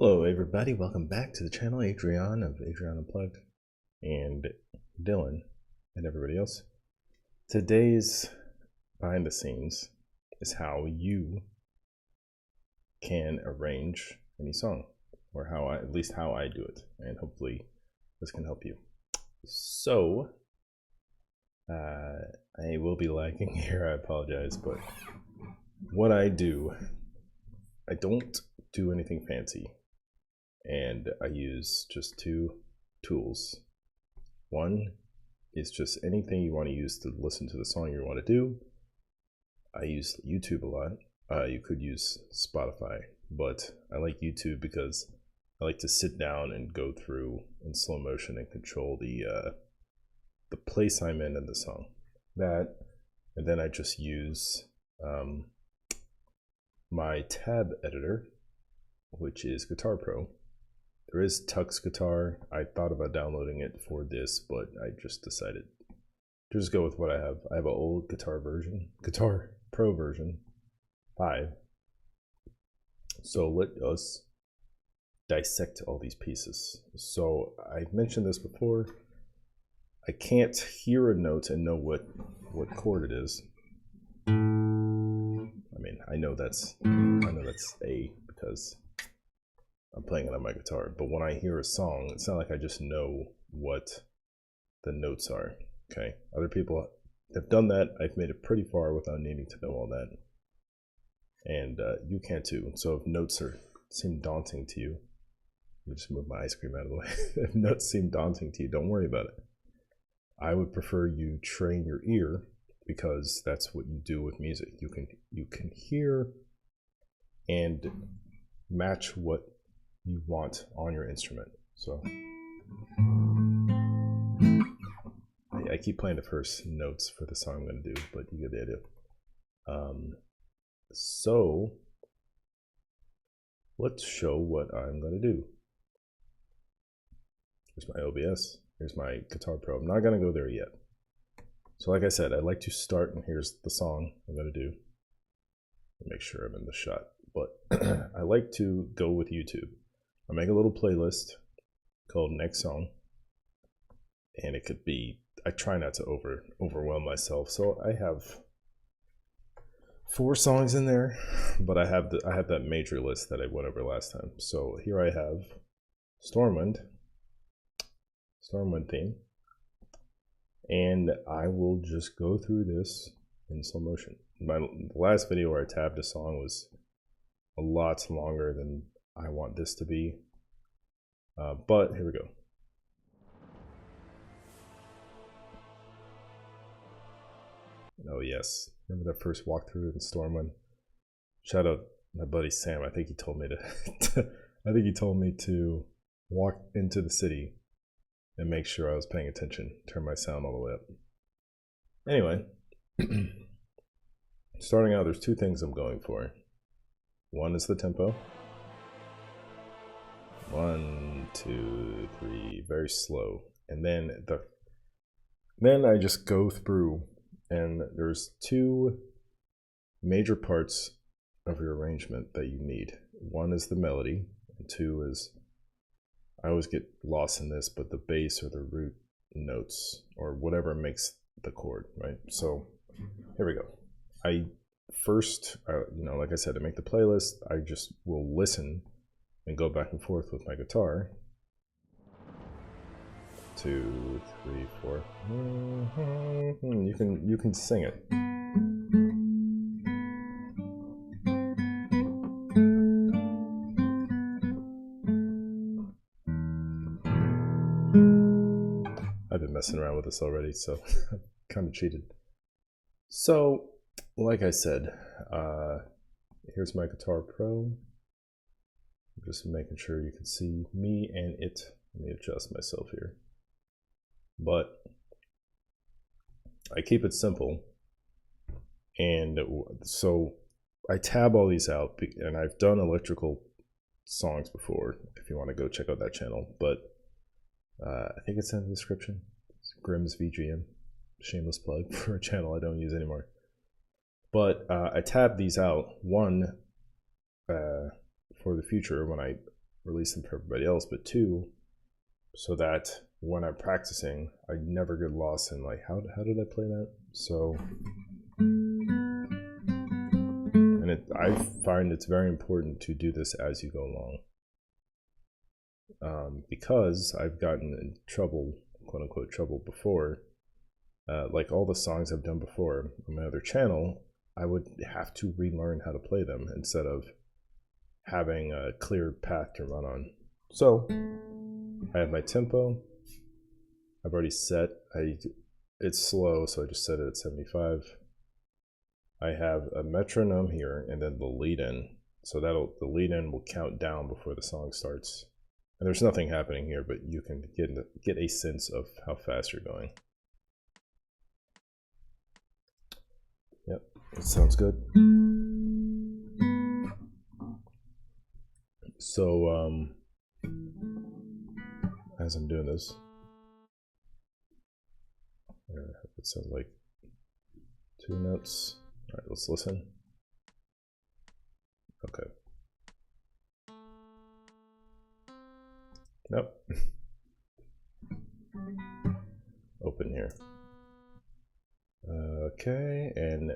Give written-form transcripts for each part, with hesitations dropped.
Hello everybody, welcome back to the channel. Adrian of Adrian Unplugged and Dylan and everybody else. Today's behind the scenes is how you can arrange any song, or at least how I do it, and hopefully this can help you. So I will be lagging here, I apologize, but what I do, I don't do anything fancy. And I use just two tools. One is just anything you want to use to listen to the song you want to do. I use YouTube a lot. You could use Spotify, but I like YouTube because I like to sit down and go through in slow motion and control the place I'm in the song. That, and then I just use my tab editor, which is Guitar Pro. There is Tux Guitar. I thought about downloading it for this, but I just decided to just go with what I have. I have an old Guitar Pro version 5. So let us dissect all these pieces. So I mentioned this before. I can't hear a note and know what chord it is. I mean, I know that's A because I'm playing it on my guitar, but when I hear a song, it's not like I just know what the notes are. Okay, other people have done that. I've made it pretty far without needing to know all that, and you can too. So if notes seem daunting to you, let me just move my ice cream out of the way. If notes seem daunting to you, don't worry about it. I would prefer you train your ear, because that's what you do with music. You can hear and match what you want on your instrument. So I keep playing the first notes for the song I'm going to do, but you get the idea. So let's show what I'm going to do. Here's my OBS. Here's my Guitar Pro. I'm not going to go there yet. So like I said, I like to start, and here's the song I'm going to do. Make sure I'm in the shot. But I like to go with YouTube. I make a little playlist called Next Song, and it could be, I try not to overwhelm myself, so I have 4 songs in there, but I have that major list that I went over last time. So here I have Stormwind theme, and I will just go through this in slow motion. The last video where I tabbed a song was a lot longer than I want this to be, but here we go. Oh yes, remember that first walkthrough in Stormwind? Shout out my buddy Sam. I think he told me to I think he told me to walk into the city and make sure I was paying attention, turn my sound all the way up. Anyway, starting out, there's 2 things I'm going for. One is the tempo. 1, 2, 3, very slow. And then I just go through, and there's 2 major parts of your arrangement that you need. One is the melody, and 2 is, I always get lost in this, but the bass or the root notes or whatever makes the chord, right? So here we go. I first, like I said, to make the playlist, I just will listen and go back and forth with my guitar. 2, 3, 4. You can sing it. I've been messing around with this already, so I kind of cheated. So, like I said, here's my Guitar Pro. I'm just making sure you can see me and it. Let me adjust myself here. But I keep it simple. And so I tab all these out, and I've done electrical songs before, if you want to go check out that channel. But I think it's in the description. It's Grimm's VGM. Shameless plug for a channel I don't use anymore. But I tab these out. One, for the future, when I release them for everybody else, but two, so that when I'm practicing, I never get lost in like, how did I play that? So, and I find it's very important to do this as you go along. Because I've gotten in trouble, quote unquote trouble before, like all the songs I've done before on my other channel, I would have to relearn how to play them instead of having a clear path to run on. So I have my tempo. I've already set, it's slow, so I just set it at 75. I have a metronome here and then the lead in. So the lead in will count down before the song starts. And there's nothing happening here, but you can get a sense of how fast you're going. Yep, that sounds good. So, as I'm doing this, it sounds like 2 notes. All right, let's listen. Okay. Nope. Open here. Okay, and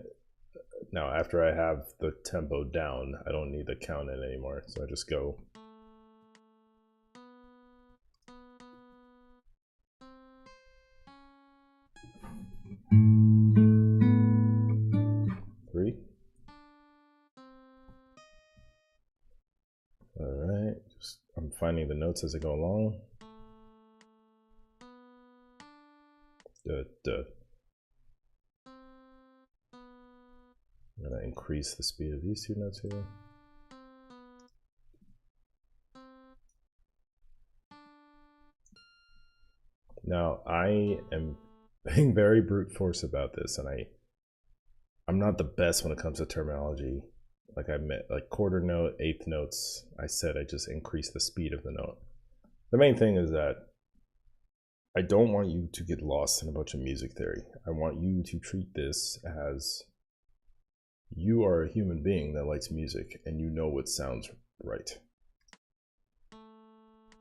now after I have the tempo down, I don't need the count in anymore, so I just go. Three. All right, I'm finding the notes as I go along. I'm gonna increase the speed of these 2 notes here. Now I am being very brute force about this, and I'm not the best when it comes to terminology. Like I meant, like quarter note, eighth notes. I said I just increase the speed of the note. The main thing is that I don't want you to get lost in a bunch of music theory. I want you to treat this as you are a human being that likes music and you know what sounds right.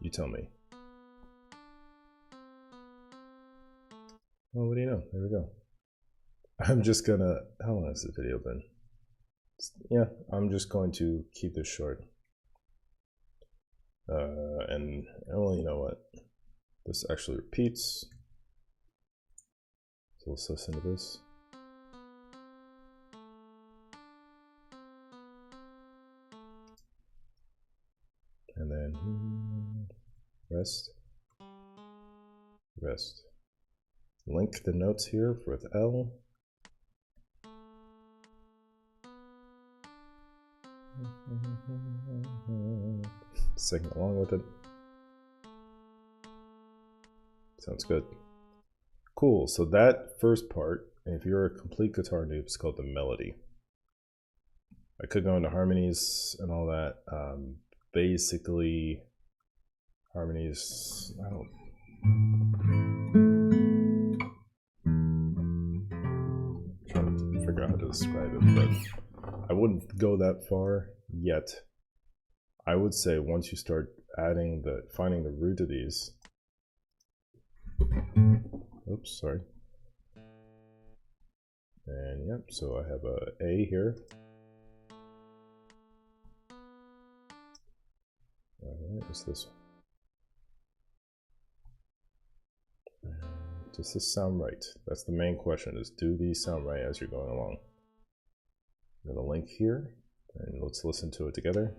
You tell me. Well, what do you know? There we go. I'm just gonna, how long has this video been? Yeah, I'm just going to keep this short. And well, you know what? This actually repeats. So let's listen to this. And then rest, rest. Link the notes here with L. Sing along with it. Sounds good. Cool, so that first part, if you're a complete guitar noob, it's called the melody. I could go into harmonies and all that. Basically, harmonies, I don't... I'm trying to figure out how to describe it, but I wouldn't go that far yet. I would say once you start finding the root of these, oops, sorry. And yep, so I have a here. Alright, what's this one? Does this sound right? That's the main question, is do these sound right as you're going along? I'm gonna link here, and let's listen to it together.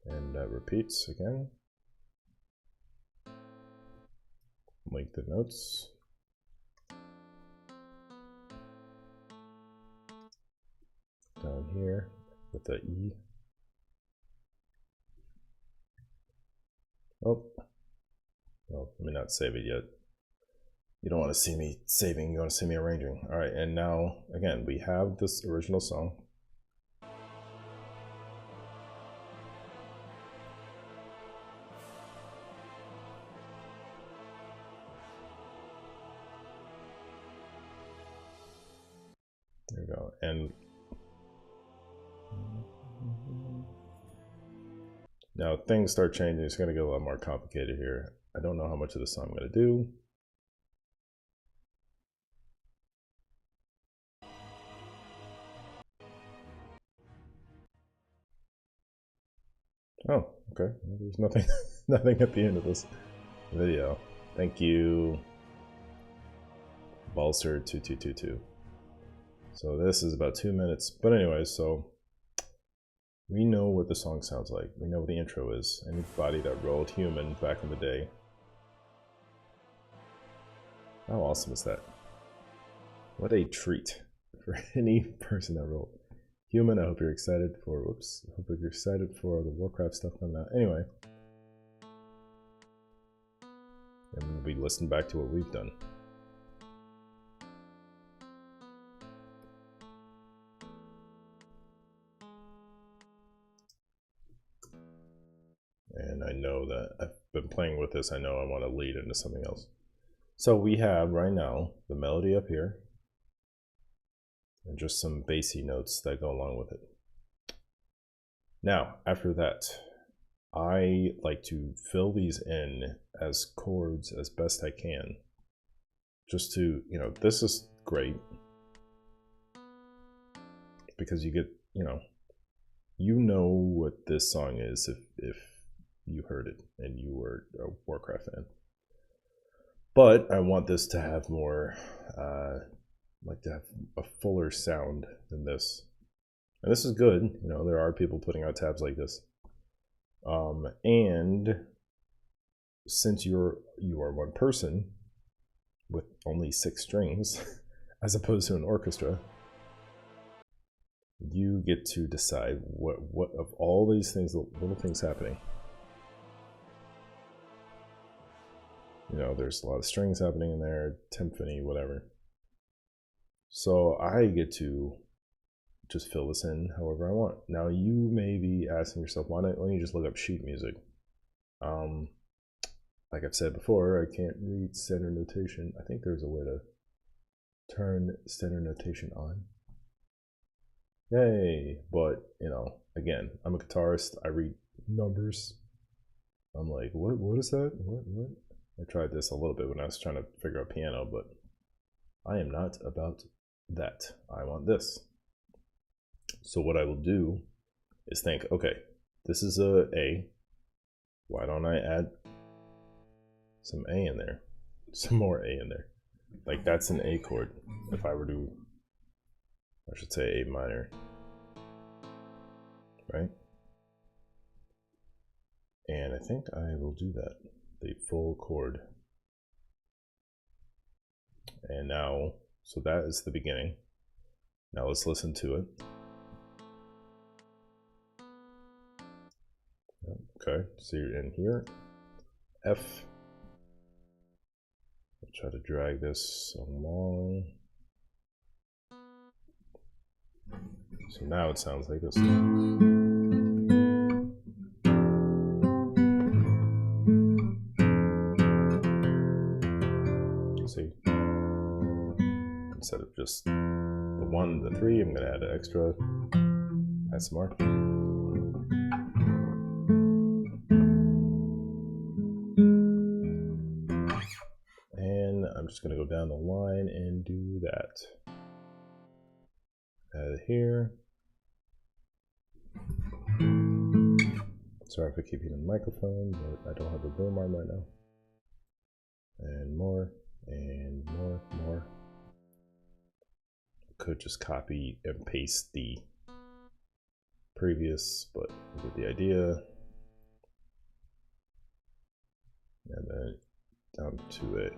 And that repeats again. Link the notes. Down here with the E. Oh, well, let me not save it yet. You don't want to see me saving, you want to see me arranging. All right, and now, again, we have this original song. There we go. And now things start changing. It's going to get a lot more complicated here. I don't know how much of this I'm going to do. Oh, okay. Well, there's nothing, nothing at the end of this video. Thank you, Balser2222. So this is about 2 minutes. But anyway, so we know what the song sounds like. We know what the intro is. Anybody that rolled Human back in the day. How awesome is that? What a treat for any person that rolled Human. I hope you're excited for, whoops, I hope you're excited for the Warcraft stuff coming out. Anyway. And we listen back to what we've done. And I know that I've been playing with this. I know I want to lead into something else. So we have right now the melody up here and just some bassy notes that go along with it. Now, after that, I like to fill these in as chords as best I can. Just to, you know, this is great because you get, you know what this song is if you heard it and you were a Warcraft fan. But I want this to have more, like to have a fuller sound than this. And this is good, you know, there are people putting out tabs like this. And since you are one person with only 6 strings, as opposed to an orchestra, you get to decide what of all these things, little things happening. You know, there's a lot of strings happening in there, timpani, whatever. So I get to just fill this in however I want. Now you may be asking yourself, why don't you just look up sheet music? Like I've said before, I can't read standard notation. I think there's a way to turn standard notation on. Yay! But, you know, again, I'm a guitarist. I read numbers. I'm like, what is that? What? I tried this a little bit when I was trying to figure out piano, but I am not about that. I want this. So what I will do is think, okay, this is a A. Why don't I add some A in there? Some more A in there. Like that's an A chord. If I were to, I should say A minor, right? And I think I will do that. The full chord. And now, so that is the beginning. Now let's listen to it. Okay, so you're in here. F. I'll try to drag this along. So now it sounds like this. See? Instead of just the 1, the 3, I'm going to add an extra, add some more. And I'm just going to go down the line and do that. Add it here. Sorry if I keep hitting the microphone, but I don't have a boom arm right now. And more, and more. Could just copy and paste the previous, but I get the idea. And then down to it.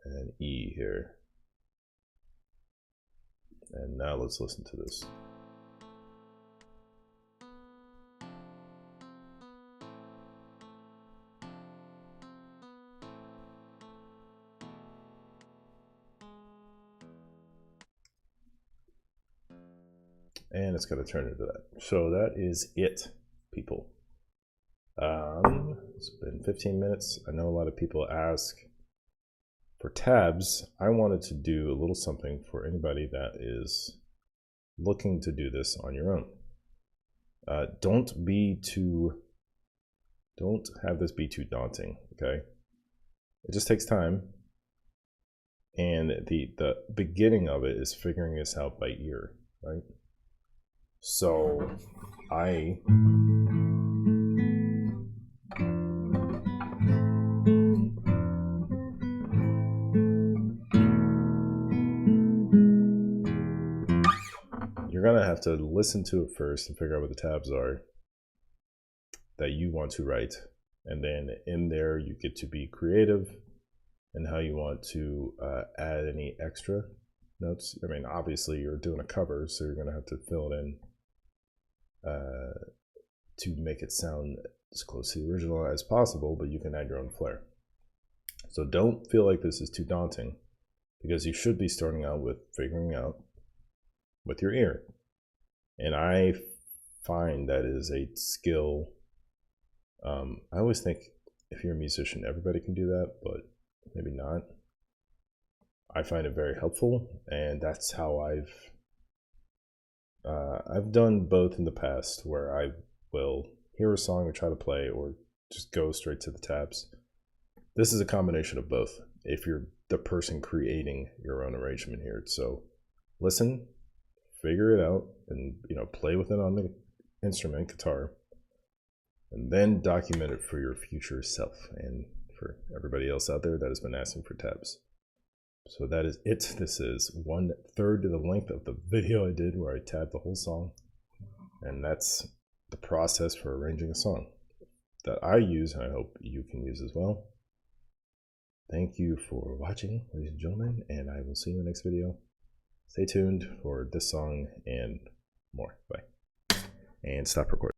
And E here. And now let's listen to this. And it's going to turn into that. So that is it, people. It's been 15 minutes. I know a lot of people ask, For tabs, I wanted to do a little something for anybody that is looking to do this on your own. Don't have this be too daunting, okay? It just takes time. And the beginning of it is figuring this out by ear, right? So you're gonna have to listen to it first and figure out what the tabs are that you want to write. And then in there, you get to be creative and how you want to add any extra notes. I mean, obviously you're doing a cover, so you're gonna have to fill it in to make it sound as close to the original as possible, but you can add your own flair. So don't feel like this is too daunting, because you should be starting out with figuring out with your ear. And I find that is a skill. I always think if you're a musician, everybody can do that, but maybe not. I find it very helpful, and that's how I've done both in the past, where I will hear a song and try to play, or just go straight to the tabs. This is a combination of both if you're the person creating your own arrangement here. So listen, figure it out, and play with it on the instrument, guitar, and then document it for your future self and for everybody else out there that has been asking for tabs. So that is it. This is 1/3 of the length of the video I did where I tabbed the whole song. And that's the process for arranging a song that I use, and I hope you can use as well. Thank you for watching, ladies and gentlemen, and I will see you in the next video. Stay tuned for this song and more. Bye. And stop recording.